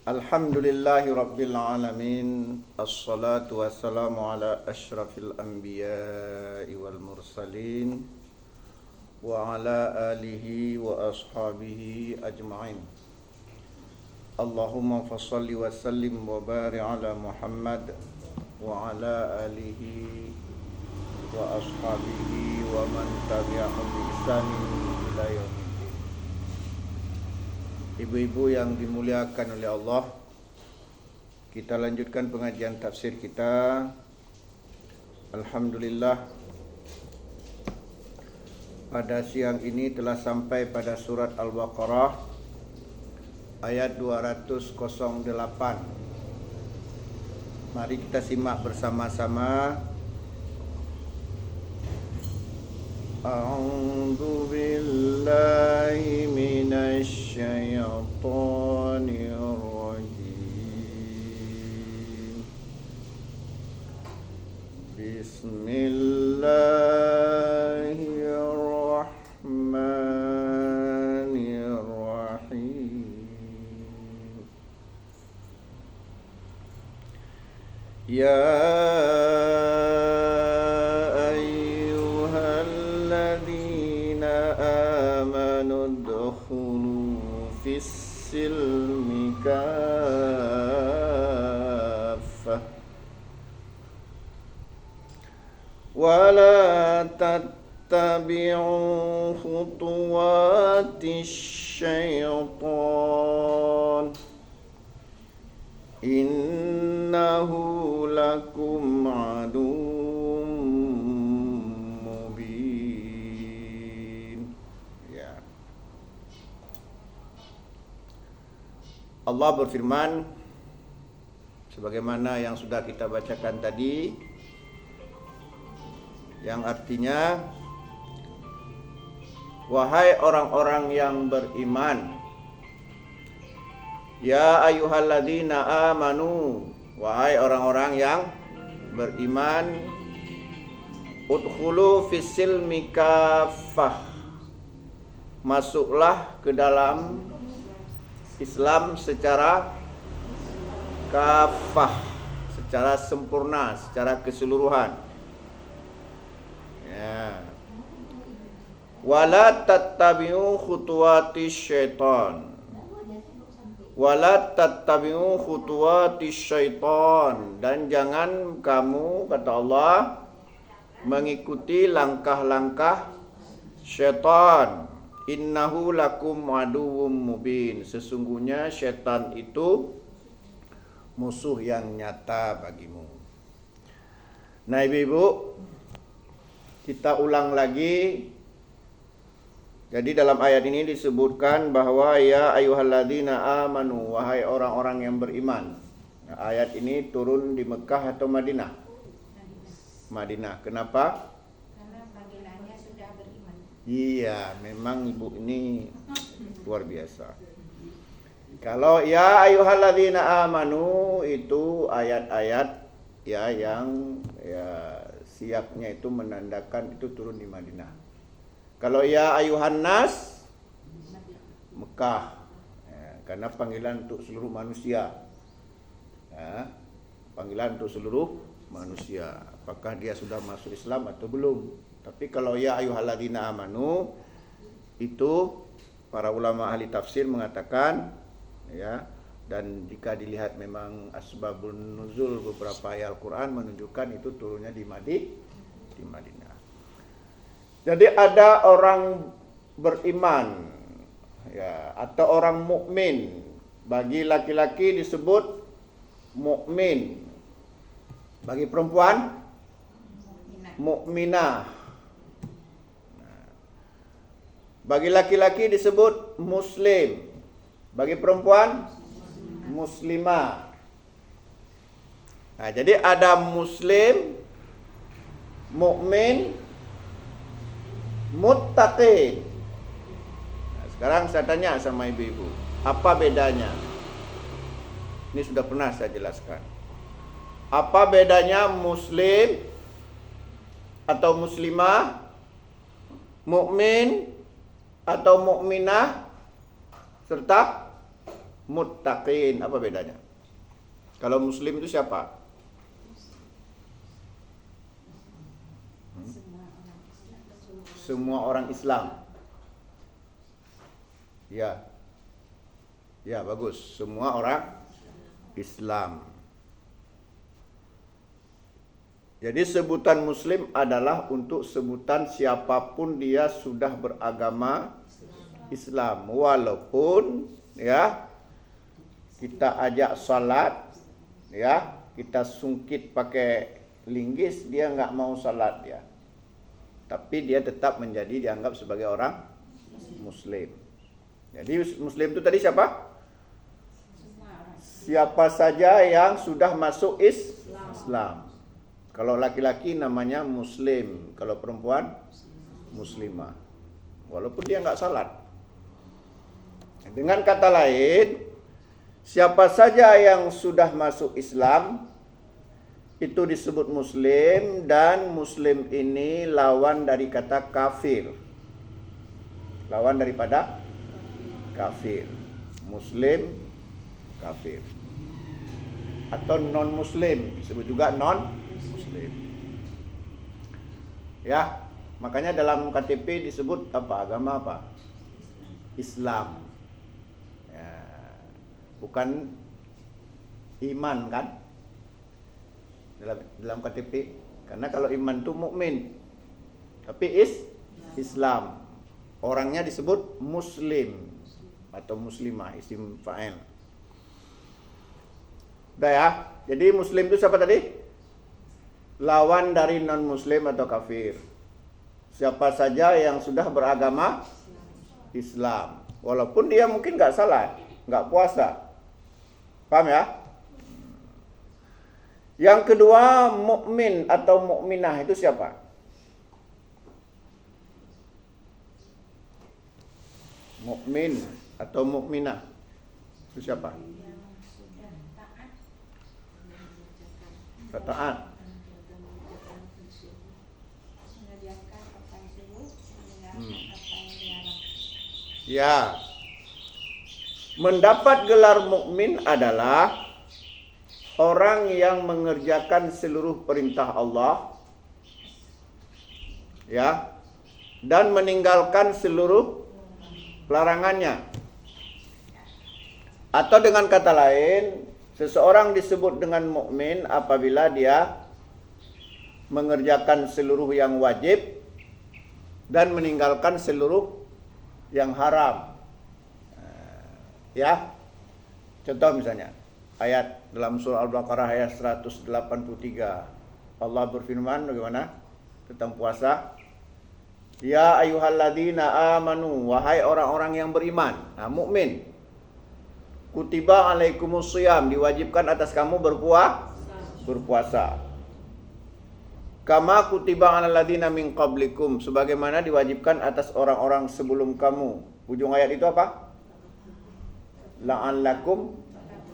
Alhamdulillahi Rabbil Alamin. Assalatu wassalamu ala ashrafil anbiya'i wal mursalin wa ala alihi wa ashabihi ajma'in. Allahumma fassalli wa sallim wa barik ala Muhammad wa ala alihi wa ashabihi wa man tabi'ahum bi ihsanin ila yaumil. Ibu-ibu yang dimuliakan oleh Allah, kita lanjutkan pengajian tafsir kita. Alhamdulillah, pada siang ini telah sampai pada surat Al-Baqarah ayat 208. Mari kita simak bersama-sama. A'udzu billahi minasy syaithanir rajim. Bismillahirrahmanirrahim. Ya silmi kaffah wa la tattabi'u khutuwatis syaitan innahu lakum aduwwum mubin. Allah berfirman sebagaimana yang sudah kita bacakan tadi, yang artinya, wahai orang-orang yang beriman, ya ayyuhalladzina amanu, wahai orang-orang yang beriman, udkhulu fis-silmi kaffah, masuklah ke dalam Islam secara kafah, secara sempurna, secara keseluruhan. Ya. Wala tattabi'u khutuwatis syaitan. Wala tattabi'u khutuwatis syaitan, dan jangan kamu, kata Allah, mengikuti langkah-langkah syaitan. Innahu lakum aduwwum mubin. Sesungguhnya syaitan itu musuh yang nyata bagimu. Nah, ibu-ibu, kita ulang lagi. Jadi dalam ayat ini disebutkan bahwa ya ayyuhalladzina amanu, wahai orang-orang yang beriman. Nah, ayat ini turun di Mekah atau Madinah? Madinah. Kenapa? Iya, memang ibu ini luar biasa. Kalau ya ayyuhalladzina amanu itu ayat-ayat ya yang siapnya itu menandakan itu turun di Madinah. Kalau ya ayyuhan nas, Mekah, ya, karena panggilan untuk seluruh manusia. Ya, panggilan untuk seluruh manusia. Apakah dia sudah masuk Islam atau belum? Tapi kalau ya ayyuhalladzina amanu itu para ulama ahli tafsir mengatakan, ya, dan jika dilihat memang asbabun nuzul beberapa ayat Al-Qur'an menunjukkan itu turunnya di Madinah. Jadi ada orang beriman, ya, atau orang mukmin. Bagi laki-laki disebut mukmin. Bagi perempuan mukminah. Bagi laki-laki disebut muslim. Bagi perempuan muslimah. Nah, jadi ada muslim, mukmin, muttaqin. Nah, sekarang saya tanya sama ibu-ibu, apa bedanya? Ini sudah pernah saya jelaskan. Apa bedanya muslim atau muslimah, mukmin atau mukminah serta muttaqin. Apa bedanya? Kalau muslim itu siapa? Semua orang Islam. Ya. Ya, bagus. Semua orang Islam. Jadi sebutan muslim adalah untuk sebutan siapapun dia sudah beragama Islam. Walaupun ya kita ajak salat, ya kita sungkit pakai linggis, dia nggak mau salat dia. Tapi dia tetap menjadi dianggap sebagai orang muslim. Jadi muslim itu tadi siapa? Siapa saja yang sudah masuk Islam. Kalau laki-laki namanya muslim, kalau perempuan muslimah. Walaupun dia nggak salat. Dengan kata lain, siapa saja yang sudah masuk Islam itu disebut muslim, dan muslim ini lawan dari kata kafir. Lawan daripada kafir. Muslim, kafir. Atau non muslim, disebut juga non muslim. Ya, makanya dalam KTP disebut apa? Agama apa? Islam. Ya, bukan iman kan? Dalam KTP. Karena kalau iman itu mukmin. Tapi Islam. Orangnya disebut muslim atau muslimah, isim fa'il. Udah ya. Jadi muslim itu siapa tadi? Lawan dari non-muslim atau kafir. Siapa saja yang sudah beragama Islam, walaupun dia mungkin nggak salat, nggak puasa. Paham ya? Yang kedua, mukmin atau mukminah itu siapa? Mukmin atau mukminah itu siapa? Taat. Ya. Mendapat gelar mukmin adalah orang yang mengerjakan seluruh perintah Allah, ya, dan meninggalkan seluruh larangannya. Atau dengan kata lain, seseorang disebut dengan mukmin apabila dia mengerjakan seluruh yang wajib dan meninggalkan seluruh yang haram. Ya. Contoh misalnya ayat dalam surah Al-Baqarah ayat 183. Allah berfirman bagaimana tentang puasa? Ya ayyuhalladzina amanu, wahai orang-orang yang beriman. Nah, mukmin. Kutiba alaikumusiyam, diwajibkan atas kamu berpuasa. Kama kutiba alal ladzina min qablikum, sebagaimana diwajibkan atas orang-orang sebelum kamu. Ujung ayat itu apa? La'allakum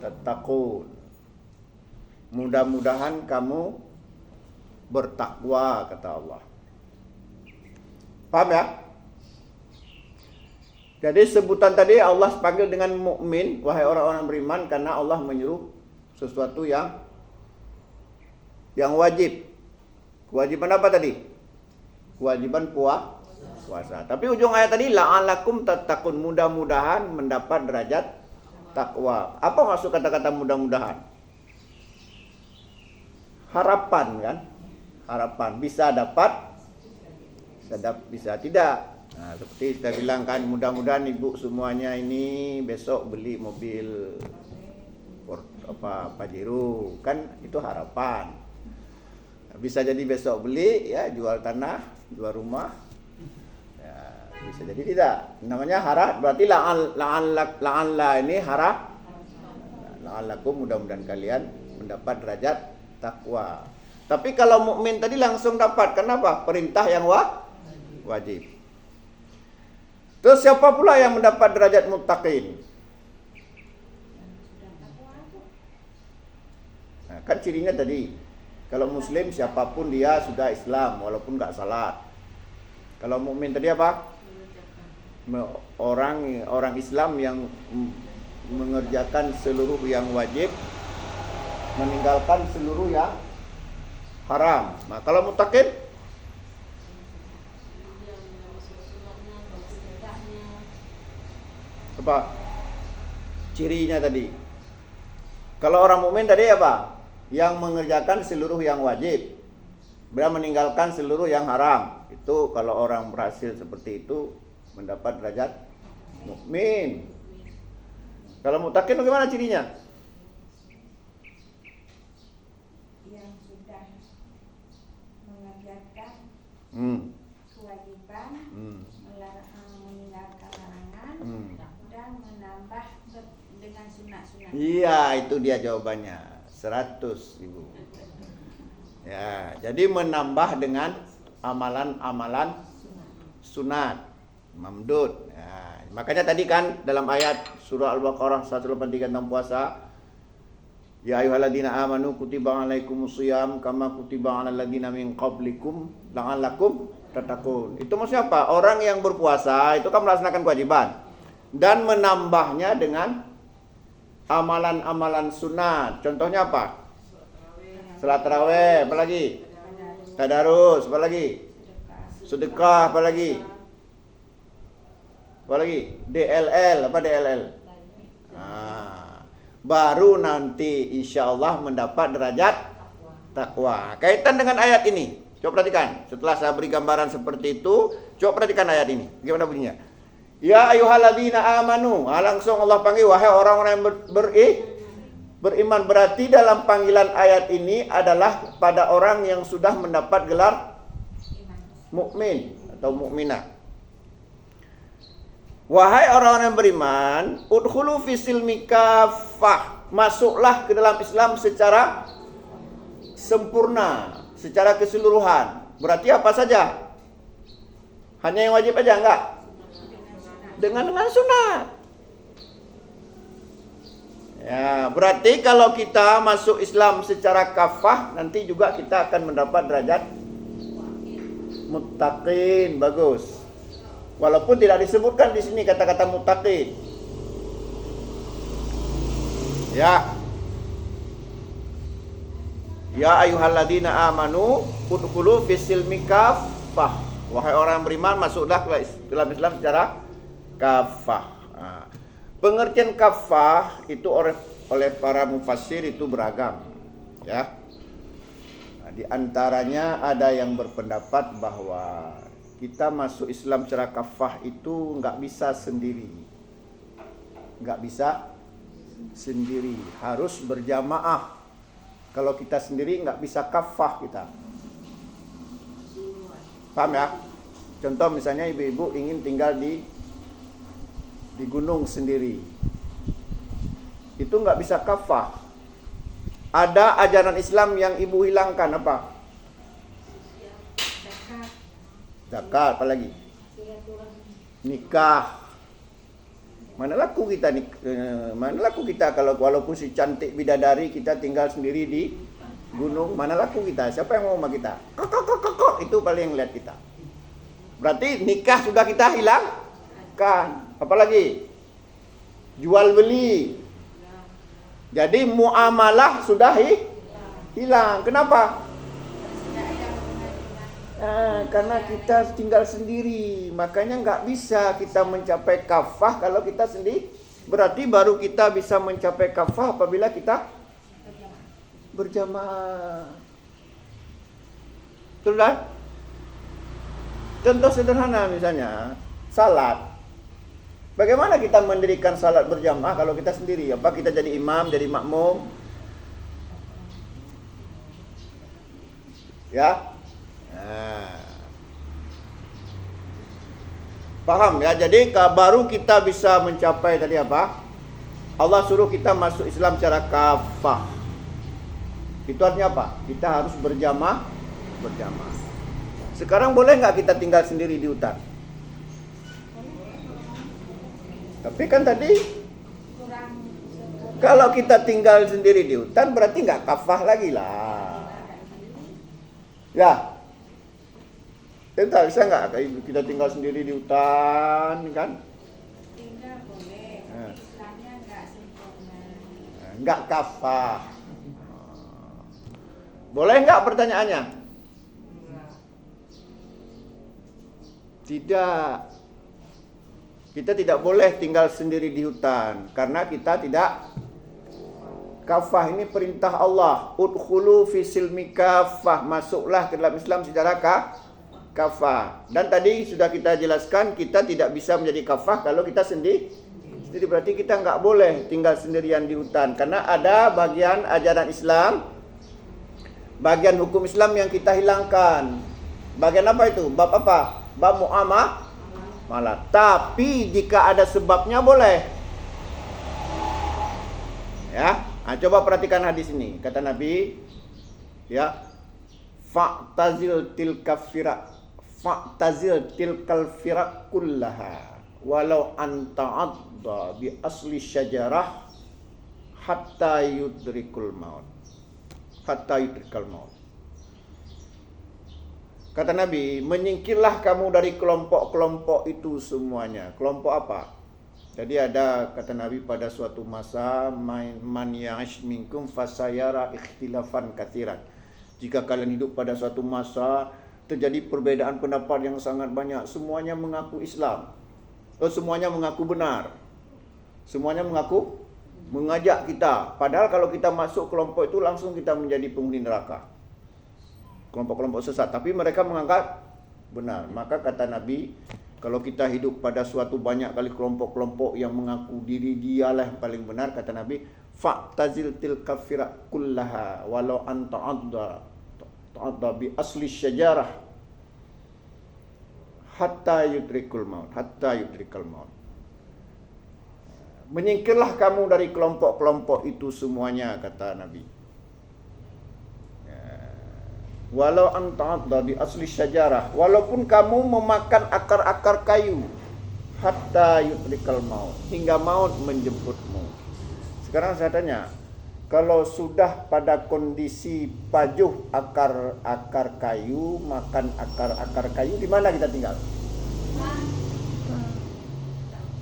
tattaqun. Mudah-mudahan kamu bertakwa, kata Allah. Paham ya? Jadi sebutan tadi Allah panggil dengan mukmin, wahai orang-orang beriman, karena Allah menyuruh sesuatu yang wajib. Kewajiban apa tadi? Kewajiban puasa. Tapi ujung ayat tadi la'allakum tattaqun, mudah-mudahan mendapat derajat takwa. Apa maksud kata-kata mudah-mudahan? Harapan kan? Harapan bisa dapat, bisa tidak. Nah, seperti saya bilang kan, mudah-mudahan ibu semuanya ini besok beli mobil Pajero, kan itu harapan. Bisa jadi besok beli, ya jual tanah, jual rumah. Ya, bisa jadi tidak. Namanya harap, berarti la'alla ini harap. La'allakum, mudah-mudahan kalian mendapat derajat takwa. Tapi kalau mukmin tadi langsung dapat, kenapa? Perintah yang wajib. Terus siapa pula yang mendapat derajat muttaqin? Nah, kan cirinya tadi, kalau muslim siapapun dia sudah Islam walaupun nggak salat. Kalau mukmin tadi apa? Orang Islam yang mengerjakan seluruh yang wajib, meninggalkan seluruh yang haram. Nah, kalau mutakin apa cirinya tadi? Kalau orang mukmin tadi apa? Yang mengerjakan seluruh yang wajib, meninggalkan seluruh yang haram. Itu kalau orang berhasil seperti itu mendapat derajat mukmin. Kalau mutakin bagaimana cirinya? Yang sudah mengerjakan kewajiban, meninggalkan larangan, dan menambah dengan sunat-sunat. Iya, itu dia jawabannya. 100, Ibu. Ya, jadi menambah dengan amalan-amalan sunat, mamdud. Ya, makanya tadi kan dalam ayat surah Al-Baqarah 183 tentang puasa, ya ayyuhalladzina amanu kutiba alaikumusiyam kama kutiba alal ladzina min qablikum la'allakum tattaqun. Itu maksudnya apa? Orang yang berpuasa itu kan melaksanakan kewajiban dan menambahnya dengan amalan-amalan sunat. Contohnya apa? Salat tarawih, apa lagi? Tadarus, apa lagi? Sedekah, apa lagi? Apa lagi? DLL, apa DLL? Baru nanti insya Allah mendapat derajat takwa. Kaitan dengan ayat ini, coba perhatikan. Setelah saya beri gambaran seperti itu, coba perhatikan ayat ini. Gimana bunyinya? Ya ayyuhalladzina amanu. Langsung Allah panggil, wahai orang-orang yang beriman. Berarti dalam panggilan ayat ini adalah pada orang yang sudah mendapat gelar mukmin atau mukminah. Wahai orang-orang yang beriman, udkhulu fisilmi kafah. Masuklah ke dalam Islam secara sempurna, secara keseluruhan. Berarti apa saja? Hanya yang wajib aja enggak? Dengan sunat. Ya, berarti kalau kita masuk Islam secara kafah, nanti juga kita akan mendapat derajat muttaqin. Bagus. Walaupun tidak disebutkan di sini kata-kata muttaqin. Ya. Ya ayyuhalladzina amanu udkhulu fisilmi kafah. Wahai orang yang beriman, masuklah ke dalam Islam secara kafah. Pengertian kafah itu oleh para mufassir itu beragam, ya. Di antaranya ada yang berpendapat bahwa kita masuk Islam secara kafah itu nggak bisa sendiri, harus berjamaah. Kalau kita sendiri nggak bisa kafah kita. Paham ya? Contoh misalnya ibu-ibu ingin tinggal di gunung sendiri, itu nggak bisa kafah. Ada ajaran Islam yang ibu hilangkan apa? Zakat, apa lagi? Nikah. Mana laku kita kalau walaupun si cantik bidadari kita tinggal sendiri di gunung, mana laku kita? Siapa yang mau sama kita? Kok itu paling lihat kita. Berarti nikah sudah kita hilangkan. Apalagi jual beli. Jadi muamalah sudah hilang. Kenapa? Karena kita tinggal sendiri. Makanya nggak bisa kita mencapai kafah kalau kita sendiri. Berarti baru kita bisa mencapai kafah apabila kita berjamaah. Betul kan? Contoh sederhana misalnya salat. Bagaimana kita mendirikan salat berjamaah kalau kita sendiri? Apa kita jadi imam, jadi makmum? Ya? Paham ya? Jadi baru kita bisa mencapai tadi apa? Allah suruh kita masuk Islam secara kafah. Itu artinya apa? Kita harus berjamaah. Sekarang boleh nggak kita tinggal sendiri di hutan? Tapi kan tadi kalau kita tinggal sendiri di hutan berarti nggak kafah lagi lah. Ya, kita bisa nggak kita tinggal sendiri di hutan kan? Tinggal boleh, Islamnya nggak Enggak kafah. Boleh enggak pertanyaannya? Tidak. Kita tidak boleh tinggal sendiri di hutan karena kita tidak kafah. Ini perintah Allah. Udkhulu fi silmi kafah. Masuklah ke dalam Islam secara kafah. Dan tadi sudah kita jelaskan kita tidak bisa menjadi kafah kalau kita sendiri. Jadi berarti kita nggak boleh tinggal sendirian di hutan karena ada bagian ajaran Islam, bagian hukum Islam yang kita hilangkan. Bagian apa itu? Bab apa? Bab muamalah. Tapi jika ada sebabnya boleh. Ya, coba perhatikan hadis ini. Kata Nabi, ya, fa'tazil tilkal firak kullaha walau anta'adda bi asli syajarah hatta yudrikal maut. Kata Nabi, menyingkirlah kamu dari kelompok-kelompok itu semuanya. Kelompok apa? Jadi ada, kata Nabi, pada suatu masa, man ya'ish minkum fasayara ikhtilafan katsiran. Jika kalian hidup pada suatu masa, terjadi perbedaan pendapat yang sangat banyak. Semuanya mengaku Islam. Semuanya mengaku benar. Semuanya mengaku mengajak kita. Padahal kalau kita masuk kelompok itu langsung kita menjadi penghuni neraka. Kelompok-kelompok sesat, tapi mereka menganggap benar. Maka kata Nabi, kalau kita hidup pada suatu banyak kali kelompok-kelompok yang mengaku diri dialah yang paling benar, kata Nabi, fa'tazil tilka firak kullaha walau ta'adda bi asli syajarah hatta yudrikal maut. Menyingkirlah kamu dari kelompok-kelompok itu semuanya, kata Nabi. Walau anta'adda bi asli syajarah, walaupun kamu memakan akar-akar kayu, hatta yudrikal maut, hingga maut menjemputmu. Sekarang saya tanya, kalau sudah pada kondisi pajuh akar-akar kayu, makan akar-akar kayu, di mana kita tinggal?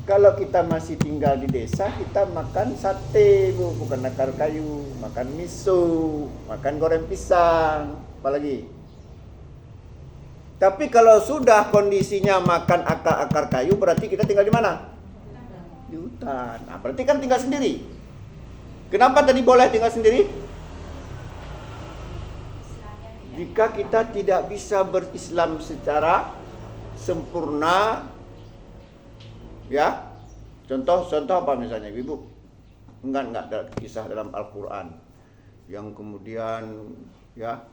Kalau kita masih tinggal di desa, kita makan sate, Bu, bukan akar kayu, makan miso, makan goreng pisang, apalagi. Tapi kalau sudah kondisinya makan akar-akar kayu, berarti kita tinggal di mana? Di hutan. Nah, berarti kan tinggal sendiri. Kenapa tadi boleh tinggal sendiri? Jika kita tidak bisa berislam secara sempurna, ya, contoh apa misalnya, Ibu? Enggak ada kisah dalam Al-Quran yang kemudian, ya,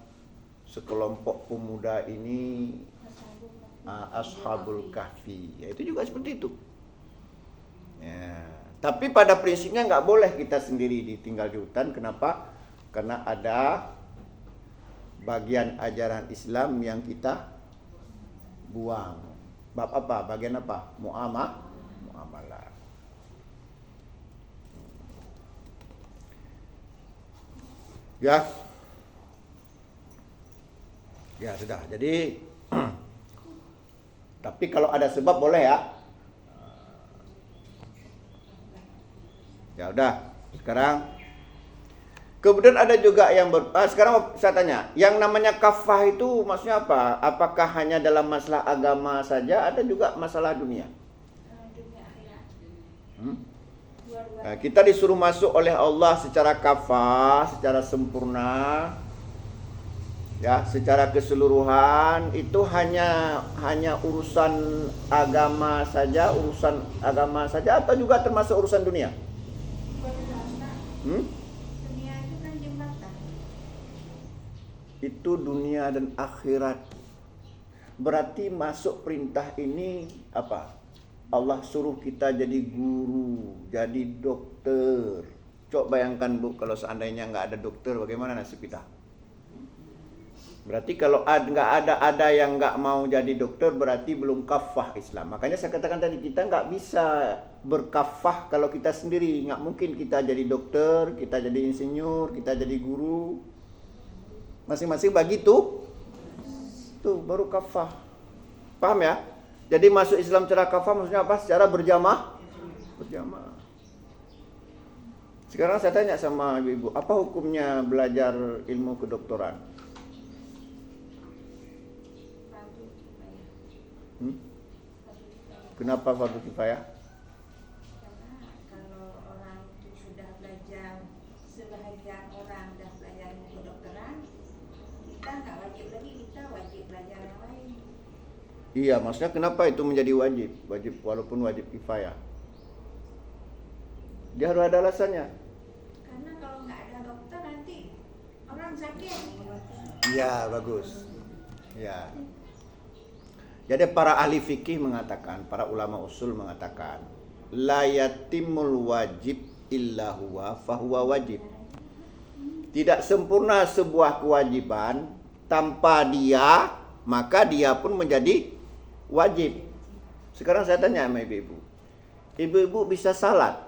sekelompok pemuda ini Ashabul Kahfi, ya, itu juga seperti itu. Ya, tapi pada prinsipnya nggak boleh kita sendiri ditinggal di hutan. Kenapa? Karena ada bagian ajaran Islam yang kita buang. Bab apa? Bagian apa? Muamalah. Ya sudah. Jadi tapi kalau ada sebab boleh, ya. Ya udah. Sekarang kemudian ada juga yang sekarang saya tanya, yang namanya kafah itu maksudnya apa? Apakah hanya dalam masalah agama saja, ada juga masalah dunia? Dunia akhirat. Nah, kita disuruh masuk oleh Allah secara kafah, secara sempurna, ya, secara keseluruhan. Itu hanya urusan agama saja, atau juga termasuk urusan dunia? Dunia itu kan jembatan. Itu dunia dan akhirat. Berarti masuk perintah ini apa? Allah suruh kita jadi guru, jadi dokter. Coba bayangkan, Bu, kalau seandainya nggak ada dokter, bagaimana nasib kita? Berarti kalau nggak ada yang nggak mau jadi dokter, berarti belum kafah Islam. Makanya saya katakan tadi, kita nggak bisa berkafah kalau kita sendiri. Nggak mungkin kita jadi dokter, kita jadi insinyur, kita jadi guru. Masing-masing bagi tuh baru kafah. Paham ya? Jadi masuk Islam secara kafah maksudnya apa? Secara berjamaah. Sekarang saya tanya sama ibu-ibu, apa hukumnya belajar ilmu kedokteran? Fardu kifayah. Hmm? Fardu kifayah. Kenapa fardu kifayah? Karena kalau orang itu sudah belajar, sebahagian orang sudah belajar ilmu kedokteran, kita nggak wajib lagi, kita wajib belajar yang lain. Iya, maksudnya kenapa itu menjadi wajib? Wajib walaupun wajib kifayah. Dia harus ada alasannya. Karena kalau nggak ada dokter nanti orang sakit. Iya, bagus. Ya. Jadi para ahli fikih mengatakan, para ulama usul mengatakan, la yatimul wajib illa huwa fahuwa wajib. Tidak sempurna sebuah kewajiban tanpa dia, maka dia pun menjadi wajib. Sekarang saya tanya sama ibu-ibu. Ibu-ibu bisa salat?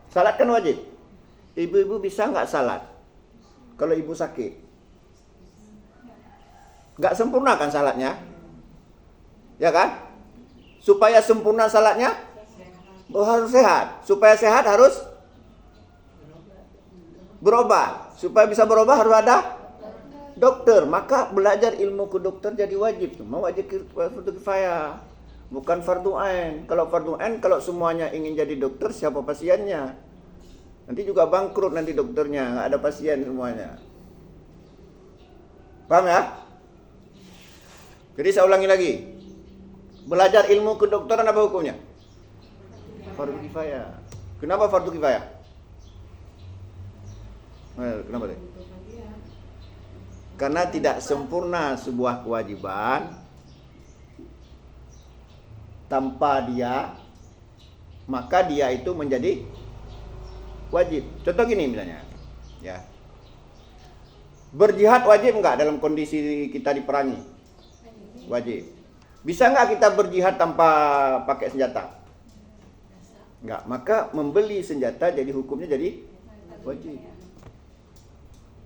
Salat kan wajib. Ibu-ibu bisa nggak salat? Kalau ibu sakit? Nggak sempurna kan salatnya? Ya kan? Supaya sempurna salatnya, harus sehat. Supaya sehat harus berobat. Supaya bisa berobat harus ada dokter. Maka belajar ilmu kedokter jadi wajib. Cuma wajib fardu kifayah, bukan fardu ain. Kalau fardu ain, kalau semuanya ingin jadi dokter, siapa pasiennya? Nanti juga bangkrut nanti dokternya, nggak ada pasien semuanya. Paham ya? Jadi saya ulangi lagi. Belajar ilmu kedokteran apa hukumnya? Fardu kifayah. Kenapa fardu kifayah? Kenapa deh? Karena tidak sempurna sebuah kewajiban tanpa dia, maka dia itu menjadi wajib. Contoh gini misalnya, ya. Berjihad wajib enggak dalam kondisi kita diperangi? Wajib. Bisa enggak kita berjihad tanpa pakai senjata? Enggak. Maka membeli senjata jadi hukumnya jadi wajib.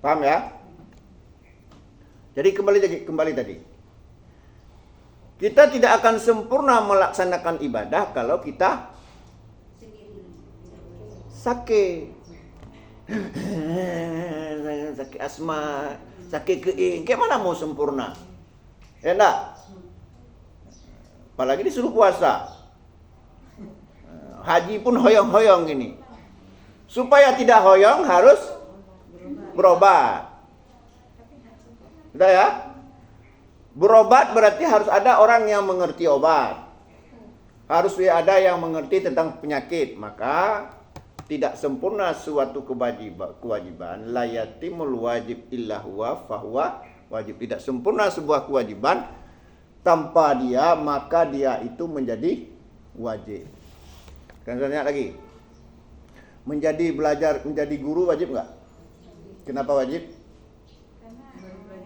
Paham ya? Jadi kembali tadi. Kita tidak akan sempurna melaksanakan ibadah kalau kita sakit. Sakit asma, sakit keing. Kayak mana mau sempurna? Ya enggak? Apalagi disuruh puasa. Haji pun hoyong-hoyong gini. Supaya tidak hoyong harus berobat. Udah ya? Berobat berarti harus ada orang yang mengerti obat. Harus ada yang mengerti tentang penyakit. Maka tidak sempurna suatu kewajiban. La yatimul wajib illa huwa fahuwa wajib. Tidak sempurna sebuah kewajiban tanpa dia, maka dia itu menjadi wajib. Kan saya tanya lagi. Menjadi guru wajib enggak? Kenapa wajib?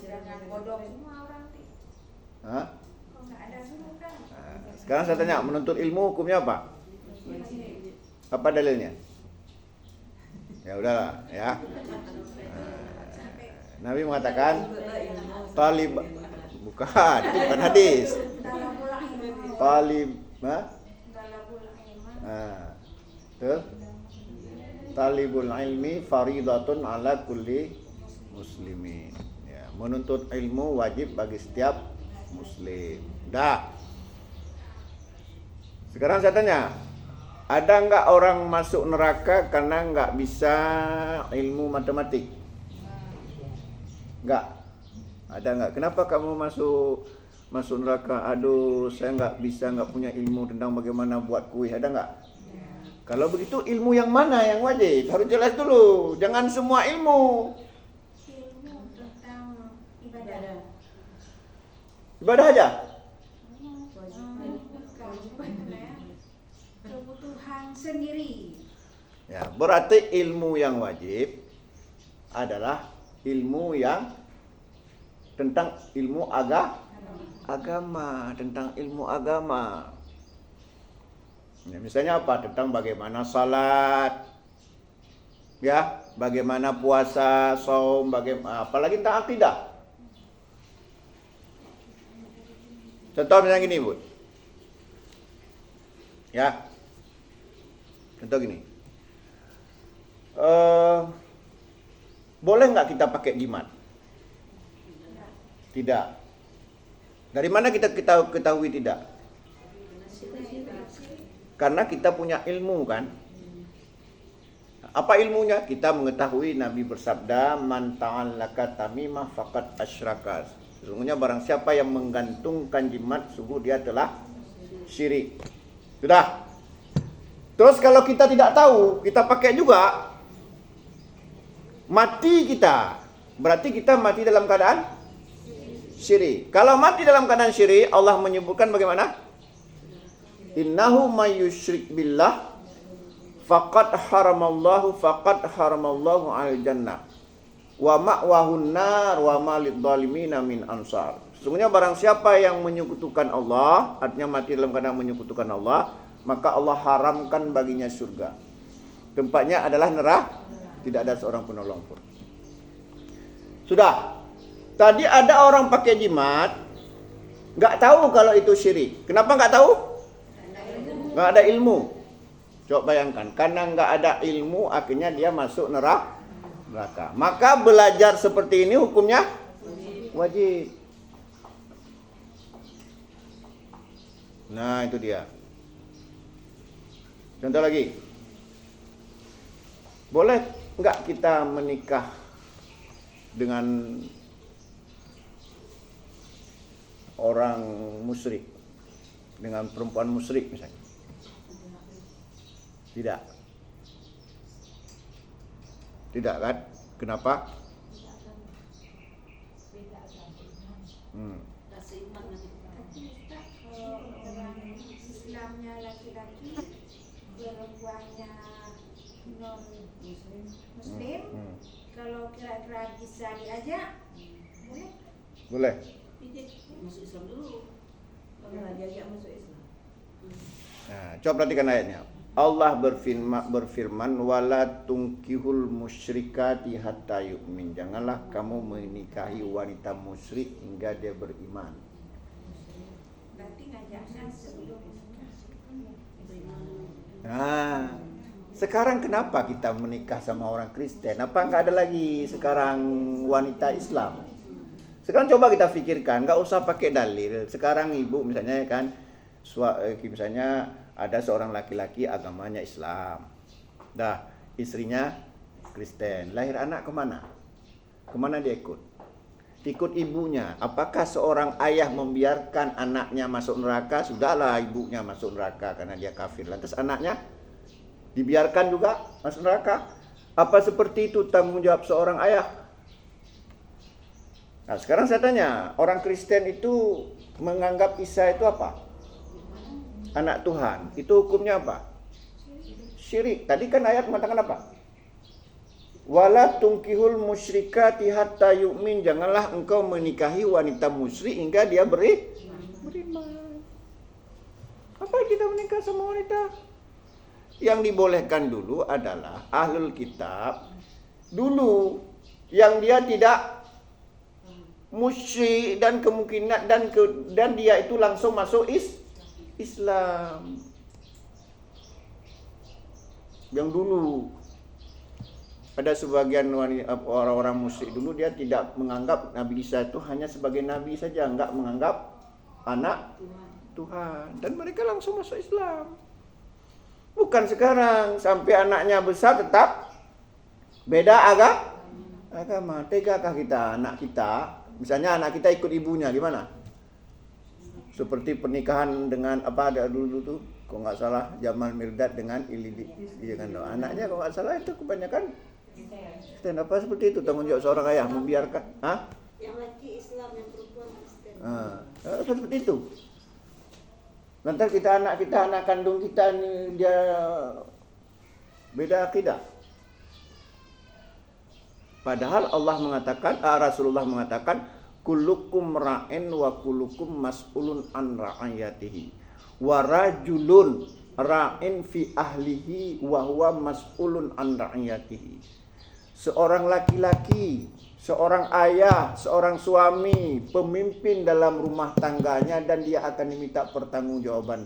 Jangan bodoh semua orang nanti. Hah? Kalau nggak ada guru kan. Sekarang saya tanya, menuntut ilmu hukumnya apa? Apa dalilnya? Ya udahlah, ya. Nabi mengatakan talib bukan, itu bukan hadis. Talib, tuh. Talibul ilmi faridatun ala kulli muslimin. Ya, menuntut ilmu wajib bagi setiap muslim. Dah. Sekarang saya tanya, ada nggak orang masuk neraka karena nggak bisa ilmu matematik? Nggak. Ada nggak? Kenapa kamu masuk neraka? Aduh, saya nggak punya ilmu tentang bagaimana buat kuih. Ada nggak? Kalau begitu ilmu yang mana yang wajib? Harus jelas dulu. Jangan semua ilmu. Ilmu tentang ibadah. Ibadah aja. Kebutuhan sendiri. Ya, berarti ilmu yang wajib adalah ilmu yang tentang ilmu agama, tentang ilmu agama. Ya, misalnya apa? Tentang bagaimana salat, ya, bagaimana puasa, saum, bagaimana, apalagi tentang akidah. Contoh misalnya gini, Bu. Ya. Contoh gini. Boleh nggak kita pakai jimat? Tidak. Dari mana kita ketahui tidak? Karena kita punya ilmu kan. Apa ilmunya? Kita mengetahui Nabi bersabda, "Man ta'allaka tamimah faqad asyraka." Sesungguhnya barang siapa yang menggantungkan jimat, sungguh dia telah syirik. Sudah. Terus kalau kita tidak tahu, kita pakai juga, mati kita. Berarti kita mati dalam keadaan syirik. Kalau mati dalam keadaan syirik, Allah menyebutkan bagaimana? Innahu may yusyrik billah faqad haramallahu al-jannah wa ma'wahun nar wa ma lidzalimina min ansar. Sesungguhnya barang siapa yang menyekutukan Allah, artinya mati dalam keadaan menyekutukan Allah, maka Allah haramkan baginya surga. Tempatnya adalah neraka, tidak ada seorang penolong pun. Sudah. Tadi ada orang pakai jimat, nggak tahu kalau itu syirik. Kenapa nggak tahu? Nggak ada ilmu. Coba bayangkan, karena nggak ada ilmu, akhirnya dia masuk neraka. Maka belajar seperti ini hukumnya wajib. Nah, itu dia. Contoh lagi. Boleh nggak kita menikah dengan orang musyrik, dengan perempuan musyrik misalnya? Tidak. Tidak kan? Kenapa? Tapi Ustaz, kalau orang Islamnya laki-laki, perempuannya non Muslim, kalau kira-kira bisa diajak, boleh? Boleh. Masuk Islam dulu. Kalau diajak masuk Islam. Nah, coba perhatikan ayatnya. Allah berfirman wala tunkihul musyrikati hatta yu'min. Janganlah kamu menikahi wanita musyrik hingga dia beriman. Berarti ngajaknya sebelum Nah, sekarang kenapa kita menikah sama orang Kristen? Apa nggak ada lagi sekarang wanita Islam? Sekarang coba kita pikirkan, nggak usah pakai dalil. Sekarang ibu misalnya kan, misalnya ada seorang laki-laki agamanya Islam, dah istrinya Kristen, lahir anak kemana? Kemana dia ikut? Ikut ibunya. Apakah seorang ayah membiarkan anaknya masuk neraka? Sudahlah ibunya masuk neraka karena dia kafir. Lantas anaknya dibiarkan juga masuk neraka? Apa seperti itu tanggung jawab seorang ayah? Nah, sekarang saya tanya, orang Kristen itu menganggap Isa itu apa? Anak Tuhan. Itu hukumnya apa? Syirik. Tadi kan ayat mengatakan apa? Wala tunkihul musyrikati hatta yu'min. Janganlah engkau menikahi wanita musyrik hingga dia beriman. Apa kita menikah sama wanita? Yang dibolehkan dulu adalah ahlul kitab dulu yang dia tidak musyrik dan kemungkinan dan dia itu langsung masuk Islam. Yang dulu ada sebagian orang-orang musyrik dulu, dia tidak menganggap Nabi Isa itu hanya sebagai nabi saja, enggak menganggap anak Tuhan, dan mereka langsung masuk Islam. Bukan sekarang sampai anaknya besar tetap beda agama. Tegakah kita anak kita, misalnya anak kita ikut ibunya gimana? Seperti pernikahan dengan apa ada dulu tuh, kok nggak salah Jamal Mirdad dengan Ilidi, iya kan? Anaknya kok nggak salah itu kebanyakan Kristen. Apa seperti itu tanggung jawab seorang ayah membiarkan? Yang laki Islam, yang perempuan Kristen. Seperti itu. Nanti anak kandung kita ini dia beda akidah. Padahal Allah mengatakan, Rasulullah mengatakan, kullukum ra'in wa kullukum mas'ulun an ra'ayatihi wa rajulun ra'in fi ahlihi wa huwa mas'ulun an ra'ayatihi. Seorang laki-laki, seorang ayah, seorang suami, pemimpin dalam rumah tangganya, dan dia akan diminta pertanggungjawaban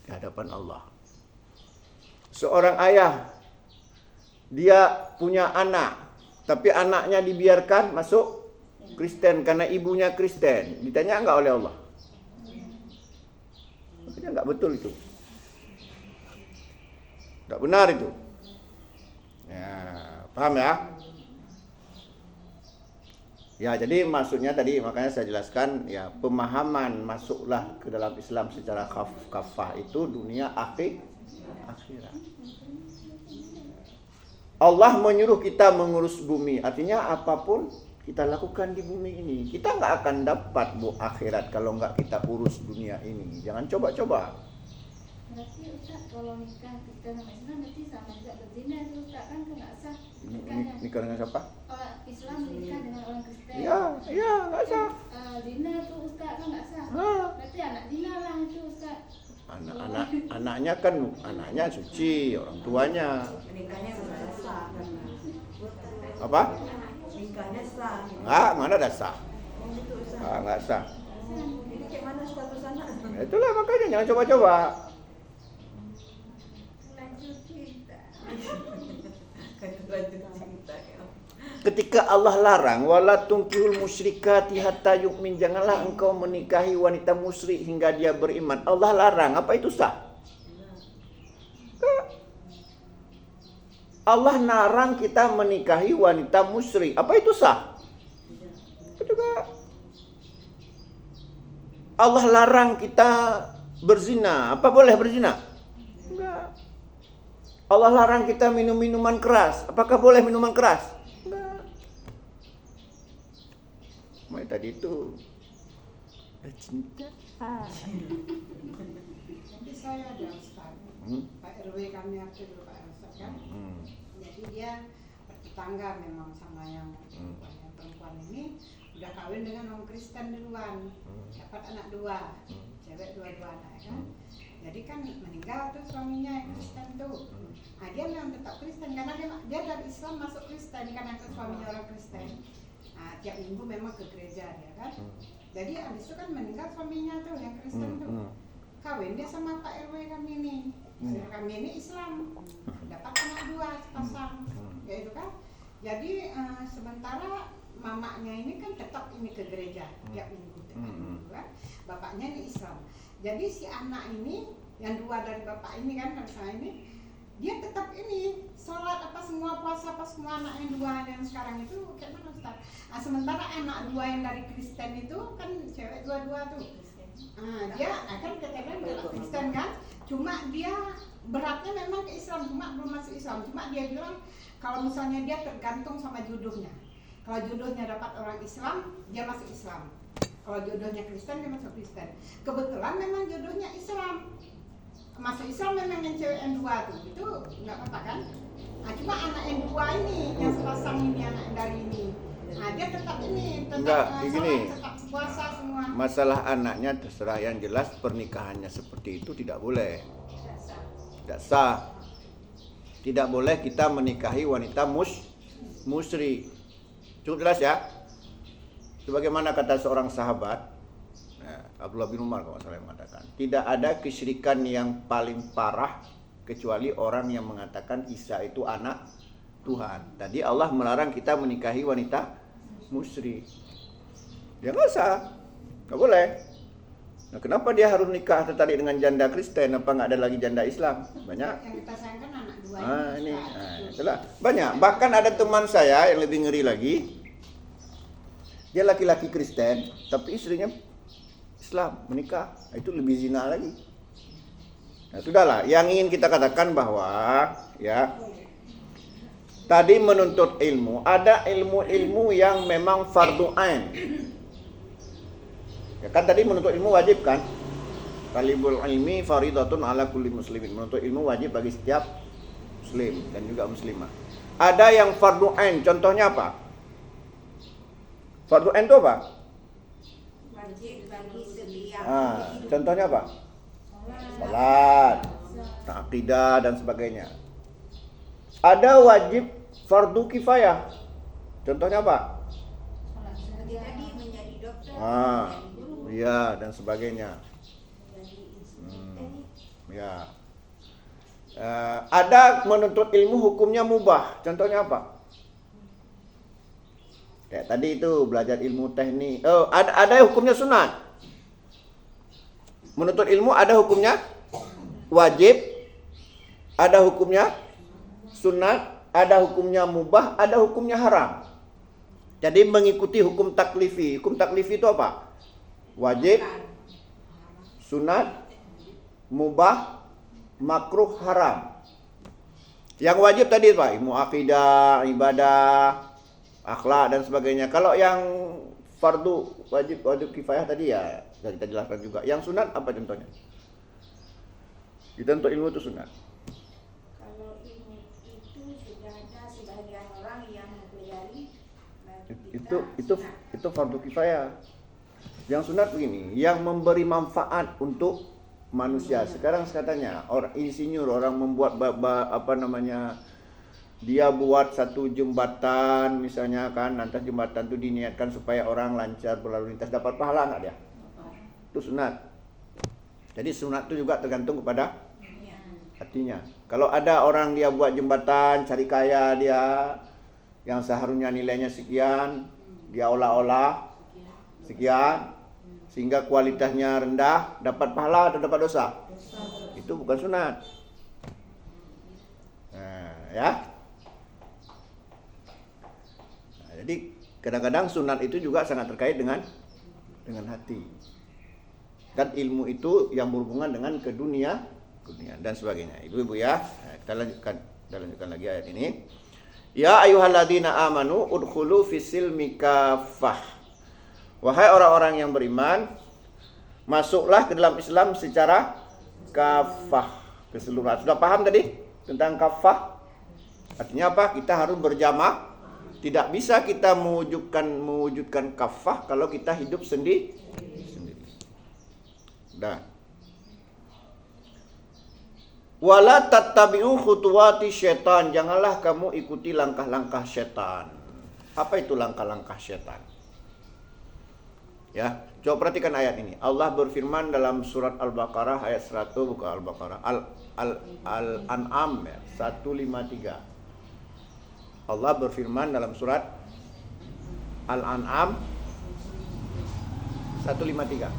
di hadapan Allah. Seorang ayah, dia punya anak, Tapi anaknya dibiarkan masuk Kristen karena ibunya Kristen. Ditanya enggak oleh Allah? Makanya enggak betul itu. Enggak benar itu. Ya, paham ya? Ya, jadi maksudnya tadi makanya saya jelaskan ya, pemahaman masuklah ke dalam Islam secara kafah itu dunia akhirat. Allah menyuruh kita mengurus bumi, artinya apapun kita lakukan di bumi ini, kita nggak akan dapat akhirat kalau nggak kita urus dunia ini. Jangan coba-coba. Berarti Ustaz kalau nikah kita sama Islam berarti sama juga berzina itu Ustaz, kan nggak sah. Nikah dengan siapa? Orang Islam nikah dengan orang Kristen. Iya, nggak sah. Zina itu Ustaz kan nggak sah. Berarti anak zina lah itu Ustaz. Anaknya kan anaknya suci, orang tuanya. Nikahnya sudah sah kan. Apa? Nikahnya sah. Enggak, mana ada sah? Itu sah. Enggak sah. Jadi kayak mana status anak? Ya itulah makanya jangan coba-coba. Lanjut kita. Lanjut cinta ya. Ketika Allah larang wala tunkihul musyrikati hatta yu'min, janganlah engkau menikahi wanita musyrik hingga dia beriman. Allah larang, apa itu sah? Allah larang kita menikahi wanita musyrik. Apa itu sah? Itu juga. Allah larang kita berzina. Apa boleh berzina? Enggak. Allah larang kita minum minuman keras. Apakah boleh minuman keras? Enggak. Mulai tadi itu cinta. Jadi saya ada Ustaz, Pak RW kami aktif dulu Pak Ustaz kan. Jadi dia bertetangga memang sama yang perempuan ini udah kawin dengan orang Kristen duluan, dapat anak 2, cewek 2 anak kan. Jadi kan meninggal tuh suaminya yang Kristen tuh. Nah, dia memang tetap Kristen karena dia dari Islam masuk Kristen karena suaminya orang Kristen. Nah, tiap minggu memang ke gereja dia kan. Jadi abis itu kan meninggal suaminya tuh yang Kristen tuh. Kawin dia sama Pak RW kami ini. Kami ini Islam. Dapat anak 2 sepasang. Ya itu kan. Jadi sementara mamanya ini kan tetap ini ke gereja tiap minggu kan. Bapaknya ini Islam. Jadi si anak ini yang 2 dari bapak ini kan dari saya ini, dia tetap ini sholat apa semua, puasa apa semua. Anak yang 2 yang sekarang itu kayak mana Ustaz? Nah, sementara anak 2 yang dari Kristen itu kan cewek 2 tuh. Dia akan katakan Kristen kan, cuma dia beratnya memang ke Islam, cuma belum masuk Islam. Cuma dia bilang kalau misalnya dia tergantung sama jodohnya. Kalau jodohnya dapat orang Islam, dia masuk Islam. Kalau jodohnya Kristen, dia masuk Kristen. Kebetulan memang jodohnya Islam. Masuk Islam memang yang cewek yang 2 tuh, itu nggak apa-apa kan? Nah, cuma anak yang 2 ini, yang sepasang ini, anak yang dari ini. Nah, dia tetap ini, tetap sholat, tetap puasa semua. Masalah anaknya terserah, yang jelas pernikahannya seperti itu tidak boleh. Tidak sah. Tidak boleh kita menikahi wanita musyrik. Cukup jelas ya? Sebagaimana kata seorang sahabat, Abdullah bin Umar kalau saya mengatakan, tidak ada kesyirikan yang paling parah kecuali orang yang mengatakan Isa itu anak Tuhan. Tadi Allah melarang kita menikahi wanita musyrik. Ya nggak usah, nggak boleh. Nah, kenapa dia harus nikah tertarik dengan janda Kristen? Apa nggak ada lagi janda Islam? Banyak. Yang kita sayangkan anak 2 ini. Itulah banyak. Bahkan ada teman saya yang lebih ngeri lagi. Dia laki-laki Kristen, tapi istrinya Islam, menikah. Itu lebih zina lagi. Nah, sudahlah. Yang ingin kita katakan bahwa ya, tadi menuntut ilmu, ada ilmu-ilmu yang memang fardu ain. Ya kan tadi menuntut ilmu wajib kan? Talibul ilmi faridatun ala kulli muslimin. Menuntut ilmu wajib bagi setiap muslim dan juga muslimah. Ada yang fardu ain, contohnya apa? Fardu ain itu apa? Wajib bagi setiap. Contohnya apa? Salat, akidah dan sebagainya. Ada wajib fardu kifayah. Contohnya apa? Seperti tadi menjadi dokter, menjadi guru, Iya dan sebagainya. Ya. Ada menuntut ilmu hukumnya mubah. Contohnya apa? Kayak tadi itu belajar ilmu teknik. Oh, ada hukumnya sunat. Menuntut ilmu ada hukumnya wajib, ada hukumnya sunat, ada hukumnya mubah, ada hukumnya haram. Jadi mengikuti hukum taklifi. Hukum taklifi itu apa? Wajib, sunat, mubah, makruh, haram. Yang wajib tadi Pak, ilmu akidah, ibadah, akhlak dan sebagainya. Kalau yang fardu wajib kifayah tadi ya sudah kita jelaskan juga. Yang sunat apa contohnya? Kita untuk ilmu itu sunat. Kalau ilmu itu sudah ada sebagian orang yang mempelajari, Itu fardu kifayah. Yang sunat begini, yang memberi manfaat untuk manusia. Sekarang katanya orang insinyur, orang membuat dia buat satu jembatan misalnya kan, lantas jembatan itu diniatkan supaya orang lancar berlalu lintas, dapat pahala nggak dia? Itu sunat. Jadi sunat itu juga tergantung kepada hatinya. Kalau ada orang dia buat jembatan cari kaya dia, yang seharusnya nilainya sekian, dia olah-olah sekian, sehingga kualitasnya rendah, dapat pahala atau dapat dosa? Itu bukan sunat. Nah, ya. Nah, jadi kadang-kadang sunat itu juga sangat terkait dengan hati. Dan ilmu itu yang berhubungan dengan ke dunia dan sebagainya. Ibu-ibu ya, nah, kita lanjutkan lagi ayat ini. Ya ayyuhalladzina amanu udkhulu fisilmi kaffah. Wahai orang-orang yang beriman, masuklah ke dalam Islam secara kafah, keseluruhan. Sudah paham tadi tentang kafah? Artinya apa? Kita harus berjamaah. Tidak bisa kita mewujudkan kafah kalau kita hidup sendiri. Dah. Wala tattabi'u khutuwati syaitan. Janganlah kamu ikuti langkah-langkah syaitan. Apa itu langkah-langkah syaitan? Ya, coba perhatikan ayat ini. Allah berfirman dalam surat Al-Baqarah ayat 100, bukan Al-Baqarah, Al-An'am ya, 153. Allah berfirman dalam surat Al-An'am 153.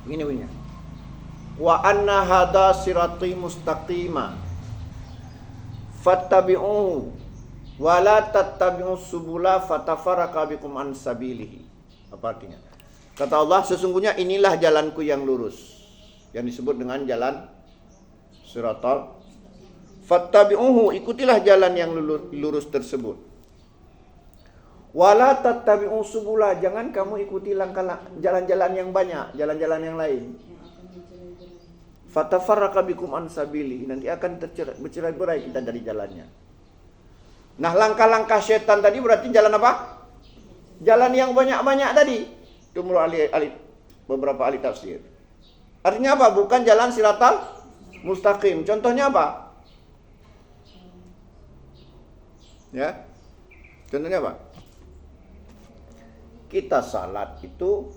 Begini bunyinya. Wa anna hadza sirati mustaqima fattabi'uhu wa la tattabi'us subula fatafarraqa bikum an sabilihi. Apa artinya? Kata Allah, sesungguhnya inilah jalanku yang lurus, yang disebut dengan jalan siratal. Fattabi'uhu, ikutilah jalan yang lurus tersebut. Wala tattabi'u subula, jangan kamu ikuti jalan-jalan yang banyak, jalan-jalan yang lain. Fatafarraqa bikum an sabili, nanti akan bercerai-berai kita dari jalannya. Nah, langkah-langkah setan tadi berarti jalan apa? Jalan yang banyak-banyak tadi. Itu menurut beberapa ahli tafsir. Artinya apa? Bukan jalan siratal mustaqim. Contohnya apa? Ya. Contohnya apa? Kita salat itu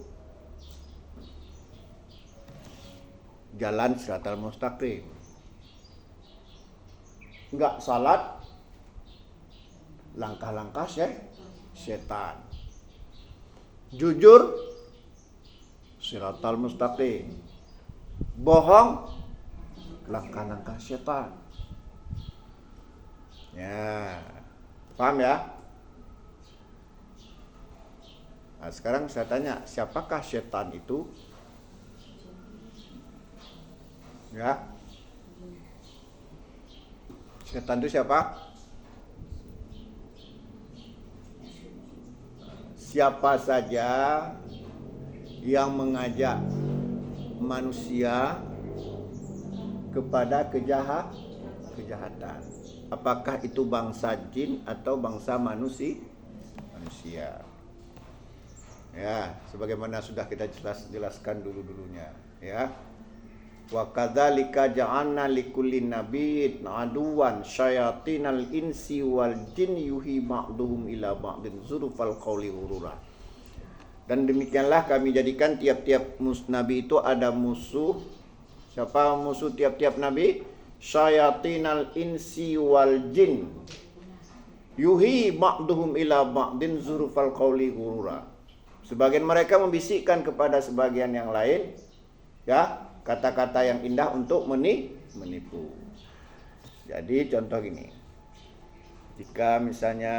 jalan siratal mustaqim. Enggak salat langkah-langkah setan. Jujur siratal mustaqim. Bohong langkah-langkah setan. Ya. Paham ya? Nah, sekarang saya tanya, siapakah setan itu? Ya. Setan itu siapa? Siapa saja yang mengajak manusia kepada kejahatan. Apakah itu bangsa jin atau bangsa manusia? Ya, sebagaimana sudah kita jelaskan dulunya, ya. Wa kadzalika ja'alna likulli nabiyyin aduwan syayatinal insi wal jin yuhi ba'duhum ila ba'din zurfal qawli ghurura. Dan demikianlah kami jadikan tiap-tiap nabi itu ada musuh. Siapa musuh tiap-tiap nabi? Syayatinal insi wal jin. Yuhi ba'duhum ila ba'din zurufal qawli ghurura. Sebagian mereka membisikkan kepada sebagian yang lain, ya, kata-kata yang indah untuk menipu. Jadi contoh gini. Jika misalnya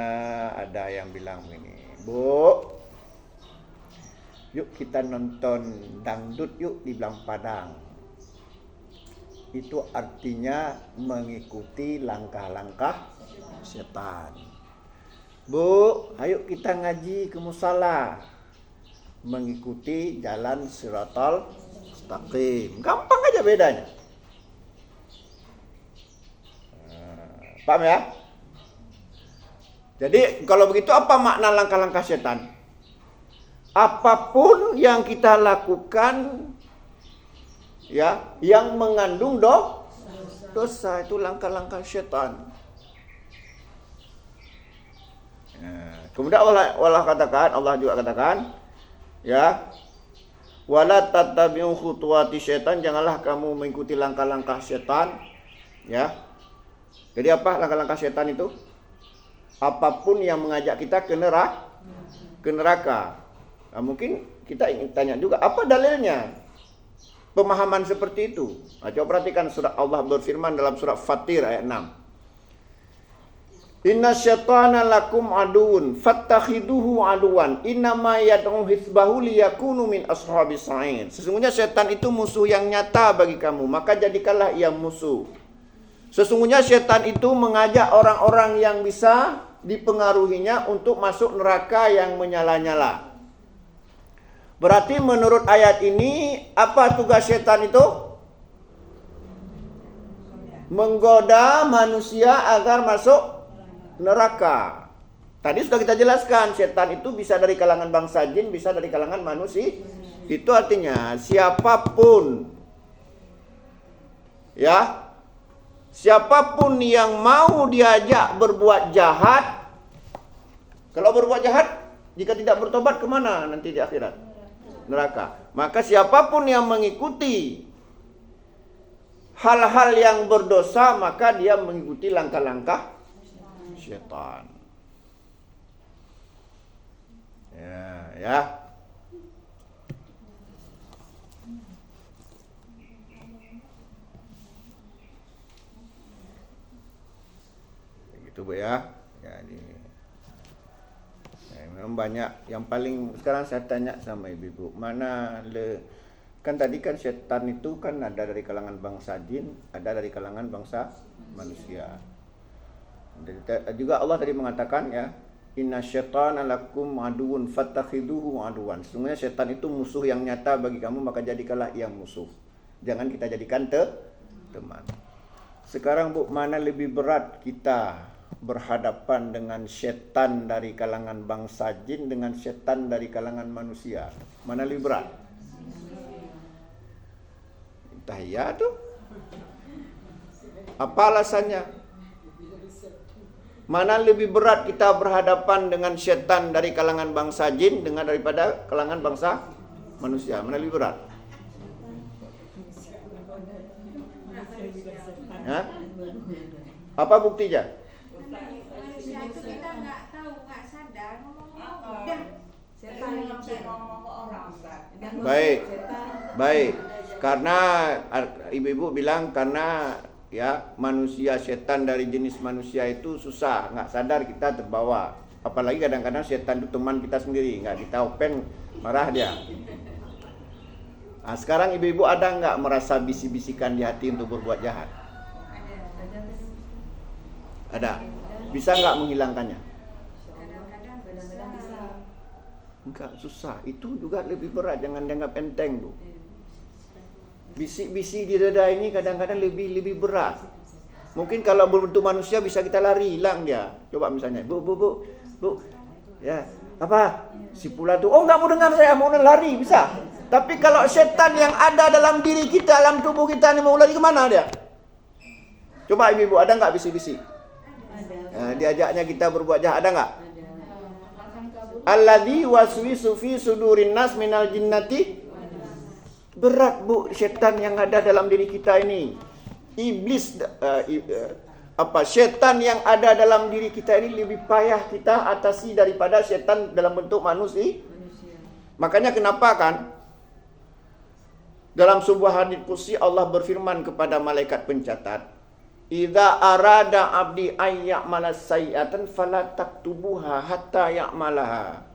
ada yang bilang begini, Bu, yuk kita nonton dangdut yuk di Belang Padang. Itu artinya mengikuti langkah-langkah setan. Bu, ayo kita ngaji ke musala. Mengikuti jalan siratal mustaqim. Gampang aja bedanya. Paham ya? Jadi kalau begitu apa makna langkah-langkah setan? Apapun yang kita lakukan, ya, yang mengandung dosa itu langkah-langkah setan. Kemudian Allah juga katakan, ya, wala tattabi'u khutuwati syaitan, janganlah kamu mengikuti langkah-langkah setan, ya. Jadi apa langkah-langkah setan itu? Apapun yang mengajak kita ke neraka. Nah, mungkin kita ingin tanya juga, apa dalilnya pemahaman seperti itu? Nah, coba perhatikan surat Allah berfirman dalam surat Fatir ayat 6. Inna syaitana lakum aduun fattakhiduhu aduan innama yad'u hizbahu liyakunu min ashabis sa'ir. Sesungguhnya setan itu musuh yang nyata bagi kamu, maka jadikanlah ia musuh. Sesungguhnya setan itu mengajak orang-orang yang bisa dipengaruhinya untuk masuk neraka yang menyala-nyala. Berarti menurut ayat ini, apa tugas setan itu? Menggoda manusia agar masuk neraka. Tadi sudah kita jelaskan, setan itu bisa dari kalangan bangsa jin, bisa dari kalangan manusia. Itu artinya siapapun, ya, siapapun yang mau diajak berbuat jahat, kalau berbuat jahat, jika tidak bertobat kemana nanti di akhirat? Neraka. Maka siapapun yang mengikuti hal-hal yang berdosa, maka dia mengikuti langkah-langkah syaitan. Ya. Begitu Bu ya. Jadi memang banyak. Yang paling sekarang saya tanya sama ibu-ibu, kan tadi kan setan itu kan ada dari kalangan bangsa jin, ada dari kalangan bangsa manusia. Dan juga Allah tadi mengatakan, ya, inna syaitana lakum aduun fattakhiduhu aduan. Sesungguhnya setan itu musuh yang nyata bagi kamu, maka jadikanlah ia musuh. Jangan kita jadikan teman. Sekarang Bu, mana lebih berat kita berhadapan dengan setan dari kalangan bangsa jin dengan setan dari kalangan manusia? Mana lebih berat? Entah ya tuh. Apa alasannya? Mana lebih berat kita berhadapan dengan setan dari kalangan bangsa jin dengan daripada kalangan bangsa manusia? Mana lebih berat? Hah? Apa buktinya? Manusia itu kita nggak tahu, nggak sadar, ngomong-ngomong udah. Setan licin. Baik. Karena ibu-ibu bilang karena, ya, manusia, setan dari jenis manusia itu susah, nggak sadar kita terbawa. Apalagi kadang-kadang setan itu teman kita sendiri, nggak kita open, marah dia. Nah, sekarang ibu-ibu ada nggak merasa bisik-bisikan di hati untuk berbuat jahat? Ada. Bisa nggak menghilangkannya? Kadang-kadang bisa. Enggak, susah. Itu juga lebih berat, jangan dianggap enteng Bu. Bisik-bisik di dada ini kadang-kadang lebih berat. Mungkin kalau berbentuk manusia bisa kita lari, hilang dia. Coba misalnya, Bu. Ya, apa? Si pula tuh, oh nggak mau dengar saya, mau lari, bisa. Tapi kalau setan yang ada dalam diri kita, dalam tubuh kita ini mau lari kemana dia? Coba ibu-ibu, ada nggak bisik-bisik? Diajaknya kita berbuat jahat, ada nggak? Alladzi waswisu fi sudurin nas minal jinnati. Berat Bu, setan yang ada dalam diri kita ini. Iblis, apa syaitan yang ada dalam diri kita ini lebih payah kita atasi daripada syaitan dalam bentuk manusia. Makanya kenapa kan dalam sebuah hadis qudsi Allah berfirman kepada malaikat pencatat, "Idza arada abdi ay ya'mala sayyi'atan fala taktubuha hatta ya'malaha."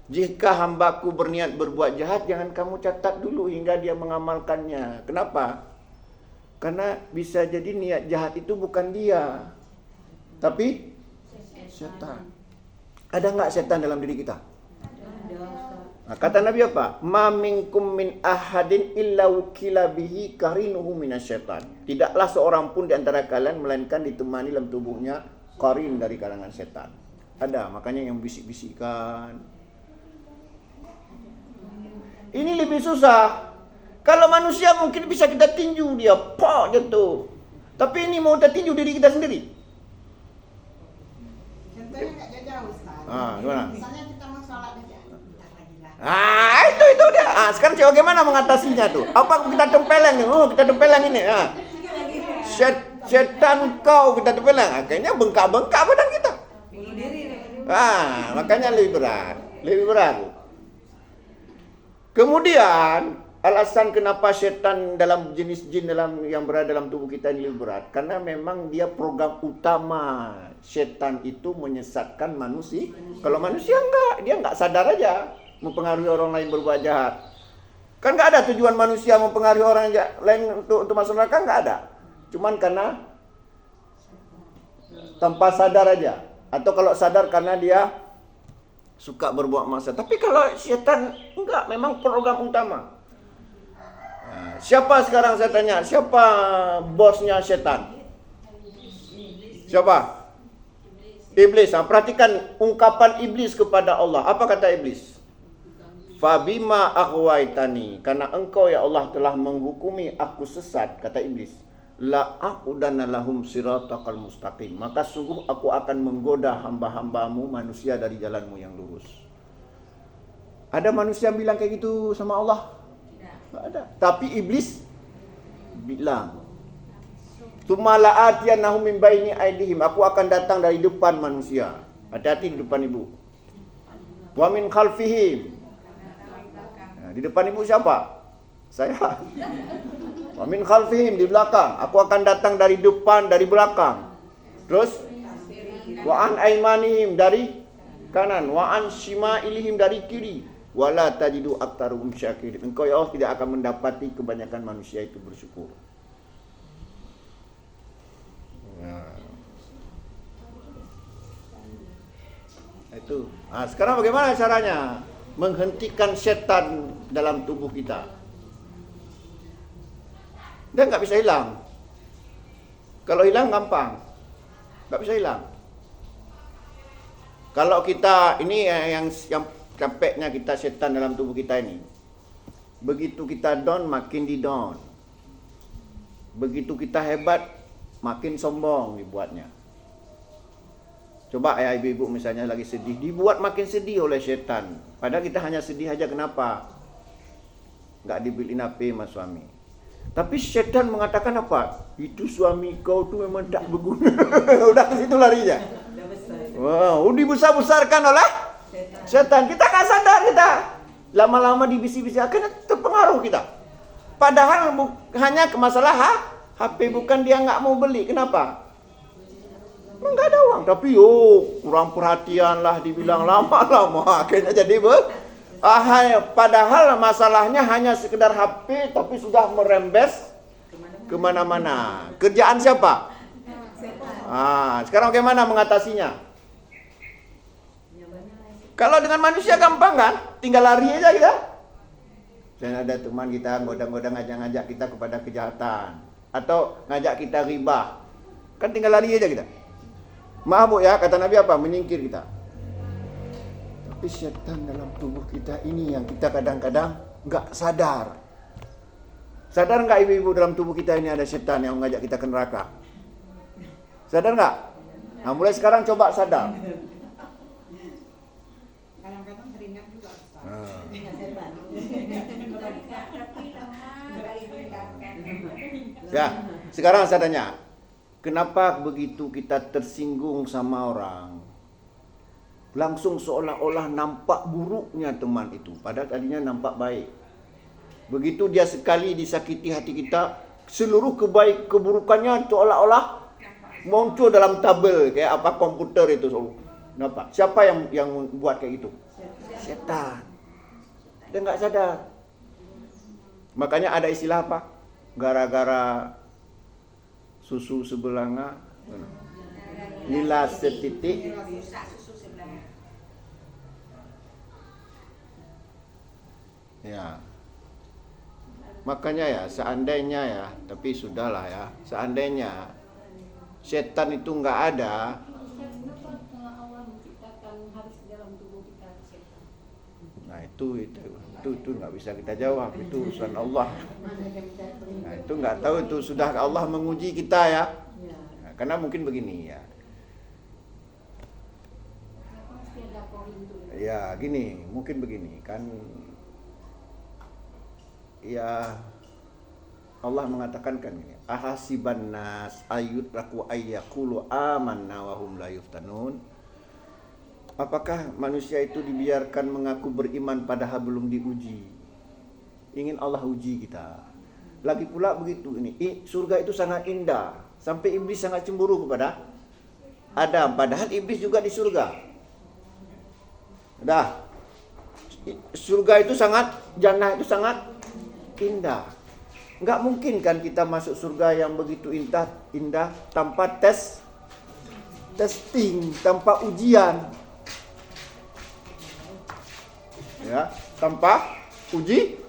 Jika hambaku berniat berbuat jahat, jangan kamu catat dulu hingga dia mengamalkannya. Kenapa? Karena bisa jadi niat jahat itu bukan dia, tapi setan. Ada nggak setan dalam diri kita? Nah, kata Nabi apa? Ma minkum min ahadin illa wukila bihi qarinuhu minasyaitan. Tidaklah seorang pun di antara kalian melainkan ditemani dalam tubuhnya qarin dari kalangan setan. Ada, makanya yang bisik-bisikan. Ini lebih susah. Kalau manusia mungkin bisa kita tinju dia, pok jatuh. Tapi ini mau kita tinju diri kita sendiri. Contohnya nggak jauh-jauh, Ustaz. Gimana? Misalnya kita mau sholat aja, bentar lagi lah. Itu dia. Sekarang bagaimana mengatasinya tuh? Apa kita tempeleng nih? Kita tempeleng ini. Setan kau kita tempeleng. Akhirnya bengkak-bengkak badan kita. Bunuh diri. Makanya lebih berat. Kemudian alasan kenapa setan dalam jenis jin yang berada dalam tubuh kita ini lebih berat, karena memang dia program utama setan itu menyesatkan manusia. Kalau manusia dia enggak sadar aja mempengaruhi orang lain berbuat jahat. Kan enggak ada tujuan manusia mempengaruhi orang lain untuk masuk neraka, enggak ada. Cuman karena tanpa sadar aja, atau kalau sadar karena dia suka berbuat maksiat. Tapi kalau setan enggak, memang program utama. Siapa sekarang saya tanya, siapa bosnya setan? Siapa? Iblis. Perhatikan ungkapan iblis kepada Allah. Apa kata iblis? Fabima aghwaitani, karena engkau ya Allah telah menghukumi aku sesat, kata iblis. La aqudanna lahum siratal mustaqim, maka sungguh aku akan menggoda hamba-hambamu manusia dari jalanmu yang lurus. Ada manusia yang bilang kayak gitu sama Allah? Tidak ada. Tapi iblis bilang, "Tsumala atiyannahum min baini aydihim," aku akan datang dari depan manusia. Hati-hati di depan ibu. Wa min khalfihim. Nah, di depan ibu siapa? Saya. Wa min khalfihim, di belakang. Aku akan datang dari depan, dari belakang. Terus wa an aymanihim, dari kanan, wa an shimailihim, dari kiri. Wala tajidu aktaruhum syakirin. Engkau ya Allah tidak akan mendapati kebanyakan manusia itu bersyukur. Itu. Sekarang bagaimana caranya menghentikan setan dalam tubuh kita? Dia nggak bisa hilang. Kalau hilang gampang, nggak bisa hilang. Kalau kita ini yang capeknya kita setan dalam tubuh kita ini. Begitu kita down, makin di down. Begitu kita hebat, makin sombong dibuatnya. Coba ya ibu-ibu misalnya lagi sedih, dibuat makin sedih oleh setan. Padahal kita hanya sedih aja, kenapa? Nggak dibeliin HP sama suami. Tapi setan mengatakan apa? Itu suami kau tuh memang tak berguna. Udah ke situ larinya. Wow, dibesar-besarkan oleh setan. Kita nggak sadar, kita lama-lama dibisi-bisi akhirnya terpengaruh kita. Padahal hanya masalah HP, bukan dia nggak mau beli. Kenapa? Nggak ada uang. Tapi kurang perhatian lah, dibilang lama-lama akhirnya jadi padahal masalahnya hanya sekedar HP, tapi sudah merembes kemana-mana. Kerjaan siapa? Sekarang bagaimana mengatasinya? Kalau dengan manusia gampang kan? Tinggal lari aja kita. Dan ada teman kita ngoda-ngoda ngajak kita kepada kejahatan. Atau ngajak kita riba. Kan tinggal lari aja kita. Maaf Bu ya, kata Nabi apa? Menyingkir kita. Tapi setan dalam tubuh kita ini yang kita kadang-kadang gak sadar. Sadar gak ibu-ibu dalam tubuh kita ini ada setan yang mengajak kita ke neraka? Sadar gak? Nah mulai sekarang coba sadar. Kadang-kadang teringat juga, Ustaz. Ya, sekarang saya tanya. Kenapa begitu kita tersinggung sama orang, langsung seolah-olah nampak buruknya teman itu, padahal tadinya nampak baik. Begitu dia sekali disakiti hati kita, seluruh keburukannya seolah-olah muncul dalam tabel kayak apa komputer itu. Nampak? Siapa yang buat kayak gitu? Setan. Dia nggak sadar. Makanya ada istilah apa? Gara-gara susu sebelanga, lila setitik. rusak susu sebelah. Ya. Makanya ya, seandainya ya, tapi sudahlah ya, seandainya setan itu nggak ada, Kenapa Allah menciptakan harus dalam tubuh kita setan? nah itu nggak bisa kita jawab, itu urusan Allah. Nah itu nggak tahu, itu sudah Allah menguji kita ya. Nah, karena mungkin begini ya. Pasti ada poin itu. Ya gini, mungkin begini kan. Ya Allah mengatakan kan ini, ahasiban nas ayyutraku ayyaqulu amanna wa hum la yuftanun. Apakah manusia itu dibiarkan mengaku beriman padahal belum diuji? Ingin Allah uji kita. Lagi pula begitu ini, surga itu sangat indah sampai iblis sangat cemburu kepada Adam, padahal iblis juga di surga. Dah. Surga itu sangat, jannah itu sangat indah. Enggak mungkin kan kita masuk surga yang begitu indah tanpa testing, tanpa ujian. Ya, tanpa uji.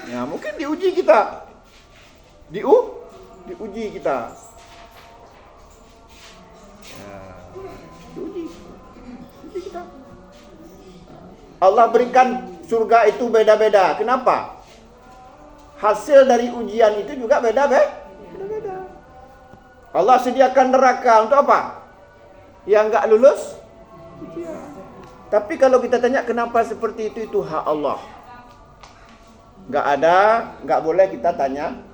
Ya, mungkin diuji kita. Diuji kita. Ya, diuji kita. Allah berikan surga itu beda-beda. Kenapa? Hasil dari ujian itu juga beda-beda. Allah sediakan neraka untuk apa? Yang enggak lulus ujian. Tapi kalau kita tanya kenapa seperti itu hak Allah. Enggak boleh kita tanyakan.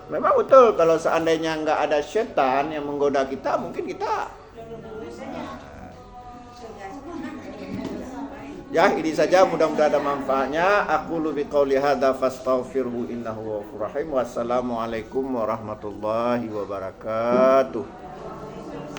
Memang betul kalau seandainya enggak ada setan yang menggoda kita, mungkin kita ya, ini saja, mudah-mudahan ada manfaatnya. Aku lubi qauli hadza fastaghfirhu innahu ghafurur rahim. Wassalamualaikum warahmatullahi wabarakatuh.